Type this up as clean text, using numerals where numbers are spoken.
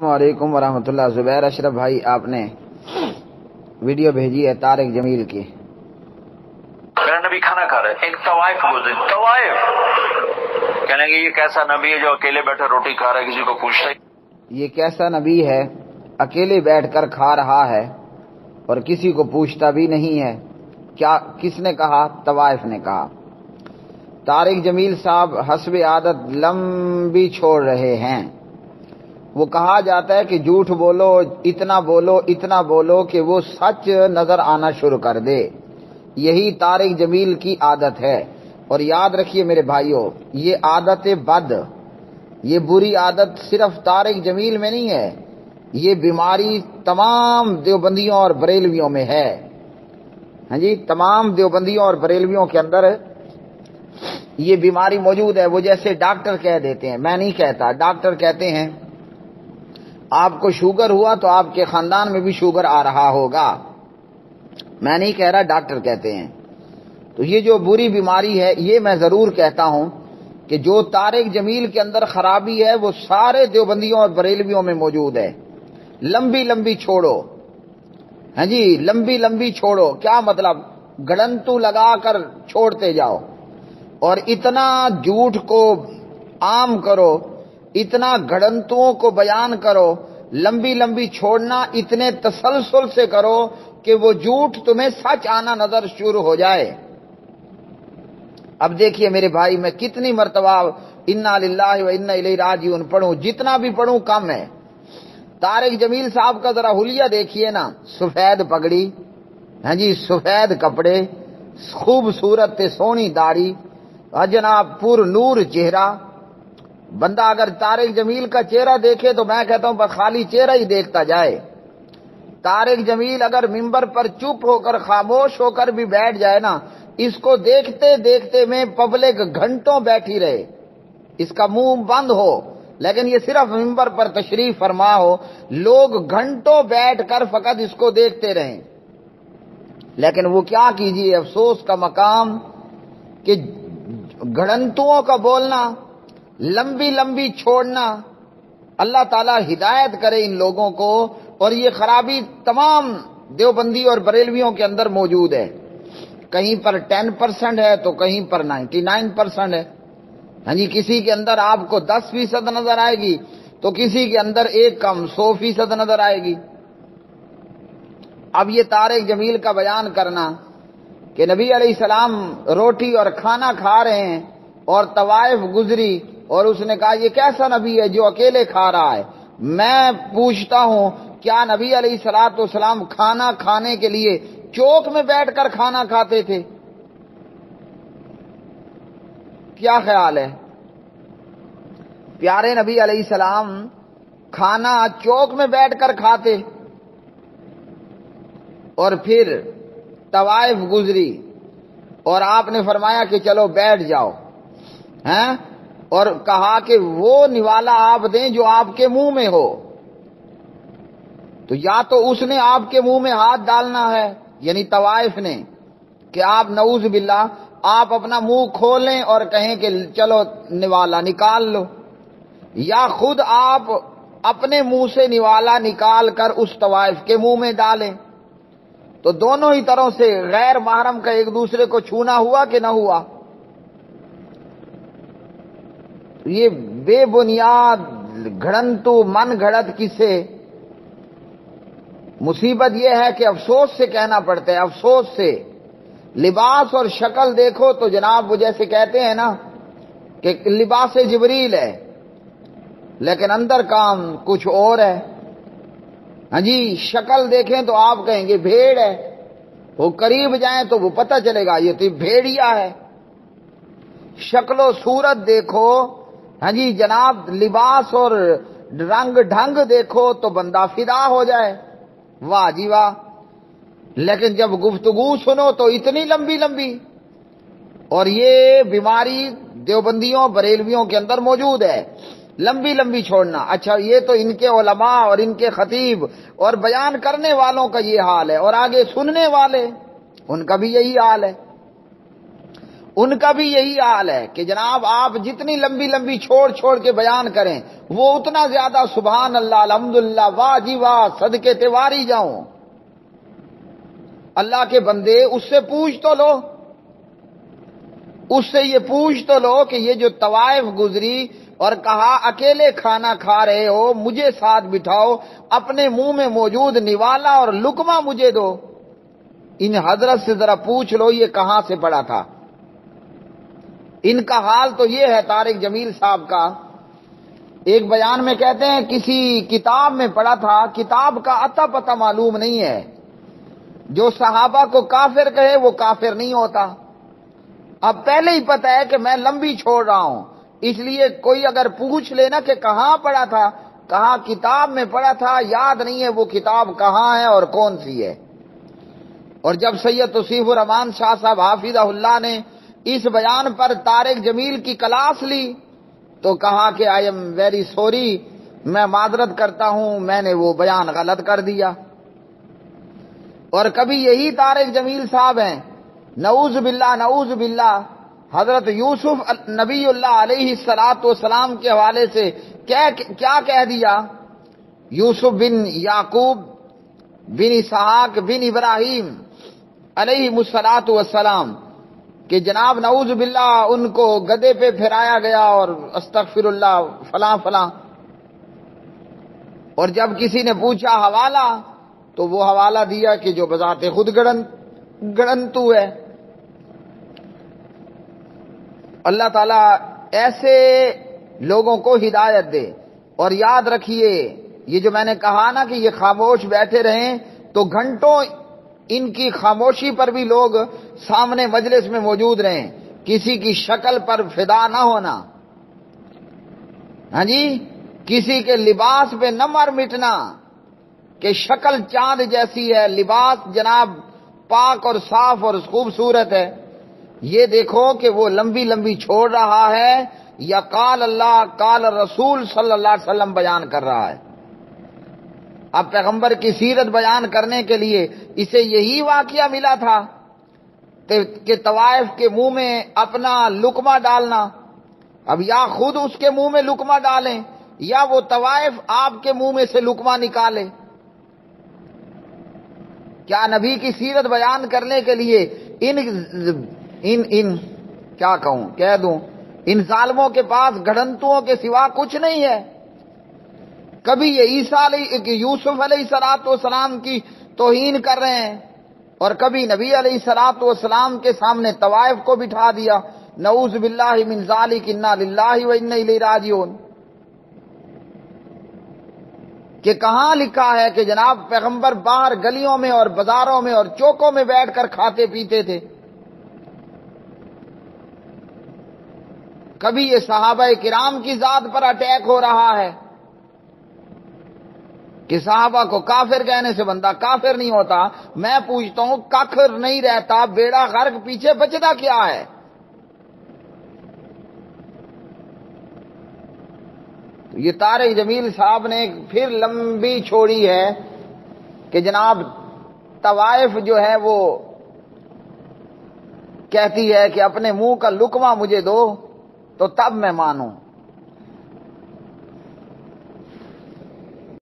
السلام علیکم ورحمۃ اللہ۔ زبیر اشرف بھائی، آپ نے ویڈیو بھیجی ہے طارق جمیل کی۔ میرا نبی کھانا کھا رہا ہے، ایک طوائف گزری، طوائف کہنے گے یہ کیسا نبی ہے جو اکیلے بیٹھے روٹی کھا رہا ہے، کسی کو پوچھتا ہی۔ یہ کیسا نبی ہے اکیلے بیٹھ کر کھا رہا ہے اور کسی کو پوچھتا بھی نہیں ہے؟ کیا کس نے کہا؟ طوائف نے کہا۔ طارق جمیل صاحب حسب عادت لمبی چھوڑ رہے ہیں۔ وہ کہا جاتا ہے کہ جھوٹ بولو، اتنا بولو کہ وہ سچ نظر آنا شروع کر دے۔ یہی طارق جمیل کی عادت ہے۔ اور یاد رکھیے میرے بھائیوں، یہ عادت بد، یہ بری عادت صرف طارق جمیل میں نہیں ہے، یہ بیماری تمام دیوبندیوں اور بریلویوں میں ہے۔ ہاں جی، تمام دیوبندیوں اور بریلویوں کے اندر یہ بیماری موجود ہے۔ وہ جیسے ڈاکٹر کہہ دیتے ہیں، میں نہیں کہتا، ڈاکٹر کہتے ہیں آپ کو شوگر ہوا تو آپ کے خاندان میں بھی شوگر آ رہا ہوگا، میں نہیں کہہ رہا، ڈاکٹر کہتے ہیں۔ تو یہ جو بری بیماری ہے، یہ میں ضرور کہتا ہوں کہ جو طارق جمیل کے اندر خرابی ہے وہ سارے دیوبندیوں اور بریلویوں میں موجود ہے۔ لمبی لمبی چھوڑو، ہاں جی، لمبی لمبی چھوڑو، کیا مطلب؟ گڑنتو لگا کر چھوڑتے جاؤ اور اتنا جھوٹ کو عام کرو، اتنا گھڑنتوں کو بیان کرو، لمبی لمبی چھوڑنا اتنے تسلسل سے کرو کہ وہ جھوٹ تمہیں سچ آنا نظر شروع ہو جائے۔ اب دیکھیے میرے بھائی، میں کتنی مرتبہ انا للہ و انا الیہ راجعون پڑھوں، جتنا بھی پڑھوں کم ہے۔ طارق جمیل صاحب کا ذرا حلیہ دیکھیے نا، سفید پگڑی، ہاں جی، سفید کپڑے، خوبصورت سونی داڑھی، جناب پور نور چہرہ۔ بندہ اگر طارق جمیل کا چہرہ دیکھے تو میں کہتا ہوں بس خالی چہرہ ہی دیکھتا جائے۔ طارق جمیل اگر ممبر پر چپ ہو کر، خاموش ہو کر بھی بیٹھ جائے نا، اس کو دیکھتے دیکھتے میں پبلک گھنٹوں بیٹھی رہے، اس کا منہ بند ہو، لیکن یہ صرف ممبر پر تشریف فرما ہو، لوگ گھنٹوں بیٹھ کر فقط اس کو دیکھتے رہیں۔ لیکن وہ کیا کیجیے، افسوس کا مقام کہ گھڑنتوں کا بولنا، لمبی لمبی چھوڑنا۔ اللہ تعالیٰ ہدایت کرے ان لوگوں کو۔ اور یہ خرابی تمام دیوبندی اور بریلویوں کے اندر موجود ہے، کہیں پر 10% ہے تو کہیں پر 99% ہے۔ ہاں جی، کسی کے اندر آپ کو 10% نظر آئے گی تو کسی کے اندر ایک کم 100% نظر آئے گی۔ اب یہ طارق جمیل کا بیان کرنا کہ نبی علیہ السلام روٹی اور کھانا کھا رہے ہیں اور طوائف گزری اور اس نے کہا یہ کیسا نبی ہے جو اکیلے کھا رہا ہے؟ میں پوچھتا ہوں، کیا نبی علیہ السلام کھانا کھانے کے لیے چوک میں بیٹھ کر کھانا کھاتے تھے؟ کیا خیال ہے؟ پیارے نبی علیہ السلام کھانا چوک میں بیٹھ کر کھاتے، اور پھر طوائف گزری اور آپ نے فرمایا کہ چلو بیٹھ جاؤ، ہیں، اور کہا کہ وہ نوالا آپ دیں جو آپ کے منہ میں ہو۔ تو یا تو اس نے آپ کے منہ میں ہاتھ ڈالنا ہے، یعنی طوائف نے، کہ آپ نعوذ باللہ آپ اپنا منہ کھولیں اور کہیں کہ چلو نوالا نکال لو، یا خود آپ اپنے منہ سے نوالا نکال کر اس طوائف کے منہ میں ڈالیں۔ تو دونوں ہی طرح سے غیر محرم کا ایک دوسرے کو چھونا ہوا کہ نہ ہوا؟ یہ بے بنیاد گھڑنتو من گھڑت قصے۔ مصیبت یہ ہے کہ افسوس سے کہنا پڑتا ہے، افسوس سے۔ لباس اور شکل دیکھو تو جناب وہ جیسے کہتے ہیں نا کہ لباس جبریل ہے، لیکن اندر کام کچھ اور ہے۔ ہاں جی، شکل دیکھیں تو آپ کہیں گے بھیڑ ہے، وہ قریب جائیں تو وہ پتہ چلے گا یہ تو بھیڑیا ہے۔ شکل و صورت دیکھو، ہاں جی جناب، لباس اور رنگ ڈھنگ دیکھو تو بندہ فدا ہو جائے، واہ جی واہ۔ لیکن جب گفتگو سنو تو اتنی لمبی لمبی، اور یہ بیماری دیوبندیوں بریلویوں کے اندر موجود ہے، لمبی لمبی چھوڑنا۔ اچھا، یہ تو ان کے علماء اور ان کے خطیب اور بیان کرنے والوں کا یہ حال ہے، اور آگے سننے والے ان کا بھی یہی حال ہے۔ ان کا بھی یہی حال ہے کہ جناب آپ جتنی لمبی لمبی چھوڑ چھوڑ کے بیان کریں وہ اتنا زیادہ سبحان اللہ الحمدللہ واہ جی واہ صدقے تیواری جاؤں. اللہ کے بندے اس سے پوچھ تو لو، اس سے یہ پوچھ تو لو کہ یہ جو طوائف گزری اور کہا اکیلے کھانا کھا رہے ہو مجھے ساتھ بٹھاؤ، اپنے منہ میں موجود نوالا اور لقمہ مجھے دو، ان حضرت سے ذرا پوچھ لو یہ کہاں سے پڑا تھا. ان کا حال تو یہ ہے طارق جمیل صاحب کا. ایک بیان میں کہتے ہیں کسی کتاب میں پڑھا تھا، کتاب کا اتا پتہ معلوم نہیں ہے، جو صحابہ کو کافر کہے وہ کافر نہیں ہوتا. اب پہلے ہی پتہ ہے کہ میں لمبی چھوڑ رہا ہوں، اس لیے کوئی اگر پوچھ لینا کہ کہاں پڑھا تھا، کہاں کتاب میں پڑھا تھا، یاد نہیں ہے وہ کتاب کہاں ہے اور کون سی ہے. اور جب سید توصیف الرحمان شاہ صاحب حافظہ اللہ نے اس بیان پر طارق جمیل کی کلاس لی تو کہا کہ آئی ایم ویری سوری، میں معذرت کرتا ہوں، میں نے وہ بیان غلط کر دیا. اور کبھی یہی طارق جمیل صاحب ہیں، نعوذ باللہ حضرت یوسف نبی اللہ علیہ الصلوۃ والسلام کے حوالے سے کیا کہہ دیا، یوسف بن یعقوب بن اسحاق بن ابراہیم علیہ الصلوۃ والسلام کہ جناب نعوذ باللہ ان کو گدے پہ پھرایا گیا اور استغفر اللہ فلاں فلاں. اور جب کسی نے پوچھا حوالہ تو وہ حوالہ دیا کہ جو بذات خود گڑنتو ہے. اللہ تعالیٰ ایسے لوگوں کو ہدایت دے. اور یاد رکھیے یہ جو میں نے کہا نا کہ یہ خاموش بیٹھے رہیں تو گھنٹوں ان کی خاموشی پر بھی لوگ سامنے مجلس میں موجود رہیں، کسی کی شکل پر فدا نہ ہونا، ہاں جی، کسی کے لباس پہ نہ مر مٹنا کہ شکل چاند جیسی ہے، لباس جناب پاک اور صاف اور خوبصورت ہے. یہ دیکھو کہ وہ لمبی لمبی چھوڑ رہا ہے یا قال اللہ قال رسول صلی اللہ علیہ وسلم بیان کر رہا ہے. اب پیغمبر کی سیرت بیان کرنے کے لیے اسے یہی واقعہ ملا تھا کہ طوائف کے منہ میں اپنا لقمہ ڈالنا. اب یا خود اس کے منہ میں لقمہ ڈالیں یا وہ طوائف آپ کے منہ میں سے لقمہ نکالے. کیا نبی کی سیرت بیان کرنے کے لیے ان کیا کہوں کہہ دوں ان ظالموں کے پاس گھڑنتوں کے سوا کچھ نہیں ہے؟ کبھی یہ یوسف علیہ الصلوۃ والسلام کی توہین کر رہے ہیں اور کبھی نبی علیہ الصلوۃ والسلام کے سامنے طوائف کو بٹھا دیا. نعوذ باللہ من ذالک، انا للہ و انا الیہ راجعون. کہ کہاں لکھا ہے کہ جناب پیغمبر باہر گلیوں میں اور بازاروں میں اور چوکوں میں بیٹھ کر کھاتے پیتے تھے؟ کبھی یہ صحابہ کرام کی ذات پر اٹیک ہو رہا ہے کہ صحابہ کو کافر کہنے سے بندہ کافر نہیں ہوتا. میں پوچھتا ہوں کافر نہیں رہتا بیڑا غرق، پیچھے بچتا کیا ہے؟ یہ طارق جمیل صاحب نے پھر لمبی چھوڑی ہے کہ جناب طوائف جو ہے وہ کہتی ہے کہ اپنے منہ کا لقمہ مجھے دو تو تب میں مانوں.